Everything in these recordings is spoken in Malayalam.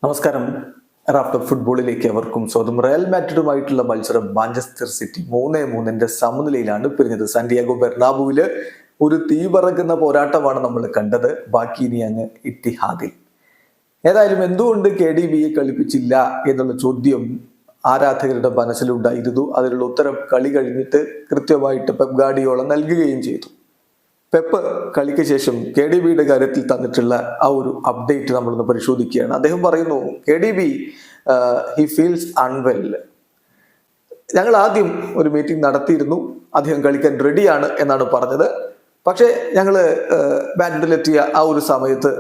നമസ്കാരം. റാഫ്റ്റർ ഫുട്ബോളിലേക്ക് അവർക്കും സ്വന്തം. റയൽ മാഡ്രിഡുമായിട്ടുള്ള മത്സരം മാഞ്ചസ്റ്റർ സിറ്റി 3-3 സമനിലയിലാണ് പിരിഞ്ഞത്. സാന്റിയാഗോ ബെർണാബുവില് ഒരു തീ പറക്കുന്ന പോരാട്ടമാണ് നമ്മൾ കണ്ടത്. ബാക്കി ഇനി അങ്ങ് ഇത്തിഹാദിൽ. ഏതായാലും എന്തുകൊണ്ട് KDBയെ കളിപ്പിച്ചില്ല എന്നുള്ള ചോദ്യം ആരാധകരുടെ മനസ്സിലുണ്ടായിരുന്നു. അതിനുള്ള ഉത്തരം കളി കഴിഞ്ഞിട്ട് കൃത്യമായിട്ട് പെപ് ഗാർഡിയോള നൽകുകയും ചെയ്തു. പെപ്പ് കളിക്ക് ശേഷം KDBയുടെ കാര്യത്തിൽ തന്നിട്ടുള്ള ആ ഒരു അപ്ഡേറ്റ് നമ്മളൊന്ന് പരിശോധിക്കുകയാണ്. അദ്ദേഹം പറയുന്നു, KDB ഹി ഫീൽസ് അൺവെൽ. ഞങ്ങൾ ആദ്യം ഒരു മീറ്റിംഗ് നടത്തിയിരുന്നു, അദ്ദേഹം കളിക്കാൻ റെഡിയാണ് എന്നാണ് പറഞ്ഞത്. പക്ഷേ ഞങ്ങൾ മാഡ്രിഡിലെത്തിയ ആ ഒരു സമയത്ത്,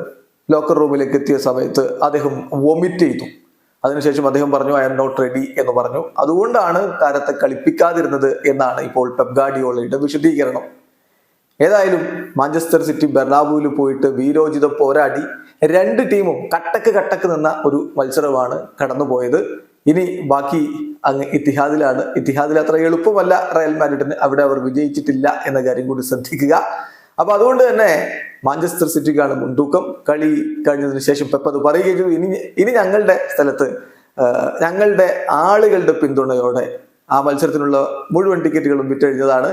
ലോക്കർ റൂമിലേക്ക് എത്തിയ സമയത്ത് അദ്ദേഹം വൊമിറ്റ് ചെയ്തു. അതിനുശേഷം അദ്ദേഹം പറഞ്ഞു ഐ ആം നോട്ട് റെഡി എന്ന് പറഞ്ഞു. അതുകൊണ്ടാണ് താരത്തെ കളിപ്പിക്കാതിരുന്നത് എന്നാണ് ഇപ്പോൾ പെപ് ഗാർഡിയോളയുടെ വിശദീകരണം. ഏതായാലും മാഞ്ചസ്റ്റർ സിറ്റി ബെർണാബുവിൽ പോയിട്ട് വീരോചിതം പോരാടി രണ്ട് ടീമും കട്ടക്ക് നിന്ന ഒരു മത്സരമാണ് കടന്നുപോയത്. ഇനി ബാക്കി അങ്ങ് ഇത്തിഹാദിലാണ്. ഇത്തിഹാദിൽ അത്ര എളുപ്പമല്ല റയൽ മാഡ്രിഡിന്. അവിടെ അവർ വിജയിച്ചിട്ടില്ല എന്ന കാര്യം കൂടി ശ്രദ്ധിക്കുക. അപ്പൊ അതുകൊണ്ട് തന്നെ മാഞ്ചസ്റ്റർ സിറ്റിക്കാണ് മുൻതൂക്കം. കളി കഴിഞ്ഞതിന് ശേഷം പെപ്പ് അത് പറയുകയും ചെയ്തു, ഇനി ഞങ്ങളുടെ സ്ഥലത്ത് ഞങ്ങളുടെ ആളുകളുടെ പിന്തുണയോടെ ആ മത്സരത്തിനുള്ള മുഴുവൻ ടിക്കറ്റുകളും വിറ്റഴിഞ്ഞതാണ്.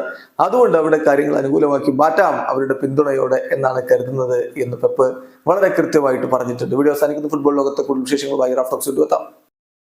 അതുകൊണ്ട് അവിടെ കാര്യങ്ങൾ അനുകൂലമാക്കി മാറ്റാം അവരുടെ പിന്തുണയോടെ എന്നാണ് കരുതുന്നത് എന്ന് പെപ്പ് വളരെ കൃത്യമായിട്ട് പറഞ്ഞിട്ടുണ്ട്. വീഡിയോ അവസാനിക്കുന്ന ഫുട്ബോൾ ലോകത്തെ കൂടുതൽ വിശേഷങ്ങളുമായി റാഫ്റ്റോക്സ് എത്താം.